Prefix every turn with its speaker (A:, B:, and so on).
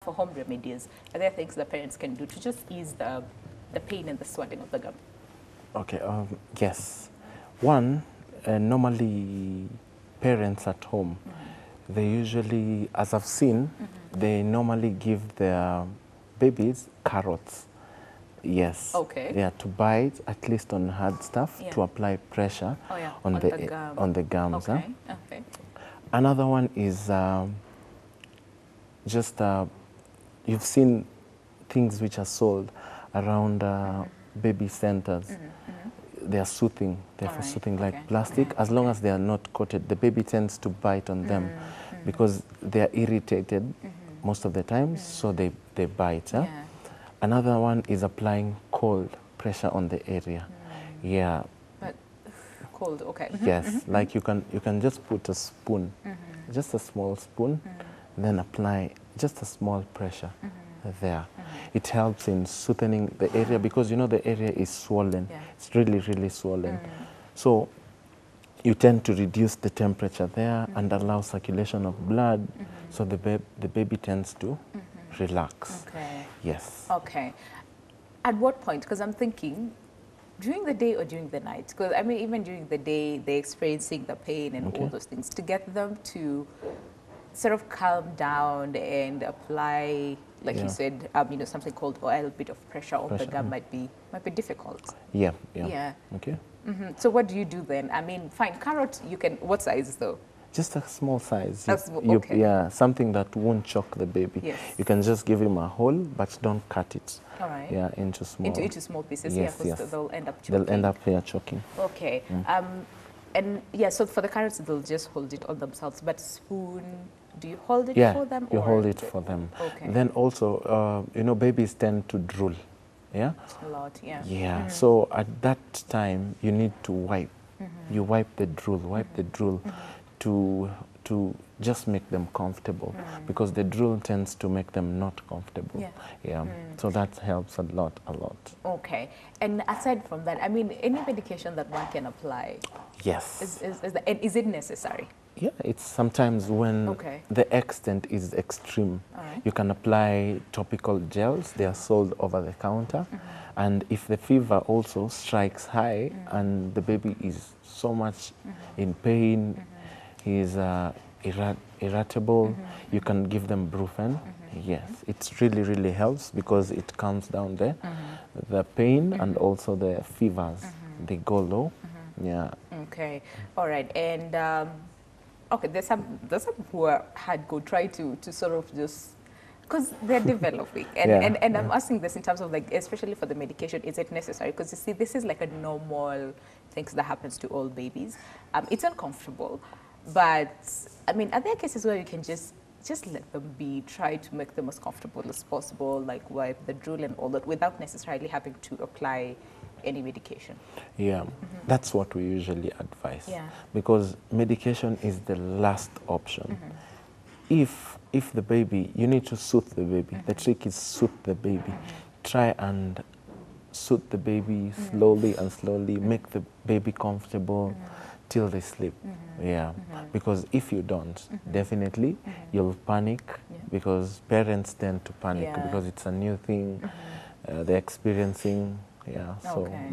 A: for home remedies, are there things that parents can do to just ease the pain and the swelling of the gum?
B: Okay, yes. One, normally parents at home, they usually, as I've seen, they normally give their babies carrots. Yes.
A: Okay.
B: Yeah, to bite, at least on hard stuff,
A: Yeah.
B: to apply pressure
A: Oh, yeah.
B: on the
A: gum.
B: on the gums.
A: Okay. Okay.
B: Another one is just you've seen things which are sold around baby centers. They are soothing. They're for soothing, like plastic. As long as they are not coated, the baby tends to bite on them because they are irritated most of the times, so they bite.
A: Yeah.
B: Another one is applying cold pressure on the area. Yeah.
A: But cold, okay.
B: Yes, like you can just put a spoon, just a small spoon, then apply just a small pressure there. It helps in soothing the area because you know the area is swollen.
A: Yeah.
B: It's really, really swollen. So you tend to reduce the temperature there and allow circulation of blood, so the baby tends to relax.
A: Okay.
B: Yes.
A: Okay. At what point? Because I'm thinking, during the day or during the night? Because I mean, even during the day, they're experiencing the pain and all those things. To get them to sort of calm down and apply, like you said, you know, something called oil, a bit of pressure on the gum might be difficult.
B: Yeah.
A: Yeah.
B: Okay.
A: So what do you do then? I mean, fine, carrot, you can, what size though?
B: Just a small size.
A: Okay.
B: Yeah, something that won't choke the baby.
A: Yes.
B: You can just give him a hole, but don't cut it.
A: All right.
B: Yeah, into small.
A: Into small pieces.
B: Yes,
A: yeah, because
B: yes.
A: they'll end up choking.
B: They'll end up here choking.
A: Okay. And yeah, so for the carrots, they'll just hold it on themselves. But spoon, do you hold it for them?
B: You
A: or
B: hold it for them.
A: Okay.
B: Then also, you know, babies tend to drool. Yeah.
A: A lot. Yeah.
B: Yeah. So at that time, you need to wipe. You wipe the drool, to just make them comfortable, because the drool tends to make them not comfortable.
A: Yeah.
B: Yeah. So that helps a lot.
A: Okay. And aside from that, I mean, any medication that one can apply,
B: Yes.
A: is it necessary?
B: Yeah, it's sometimes when the extent is extreme.
A: Right.
B: You can apply topical gels. They are sold over the counter. And if the fever also strikes high and the baby is so much in pain, he is irritable, you can give them Brufen. Yes, it really, really helps because it calms down the pain and also the fevers. They go low. Yeah.
A: Okay. All right. And okay, there's some who had go try to sort of just, because they're developing, and I'm asking this in terms of, like, especially for the medication, is it necessary? Because you see, this is like a normal thing that happens to all babies. It's uncomfortable, but I mean, are there cases where you can just let them be, try to make them as comfortable as possible, like wipe the drool and all that, without necessarily having to apply any medication?
B: Yeah, that's what we usually advise.
A: Yeah.
B: Because medication is the last option. If the baby, you need to soothe the baby. The trick is soothe the baby. Try and soothe the baby slowly and slowly, make the baby comfortable till they sleep. Yeah, because if you don't, definitely you'll panic, because parents tend to panic because it's a new thing they're experiencing. Yeah, so.
A: Okay.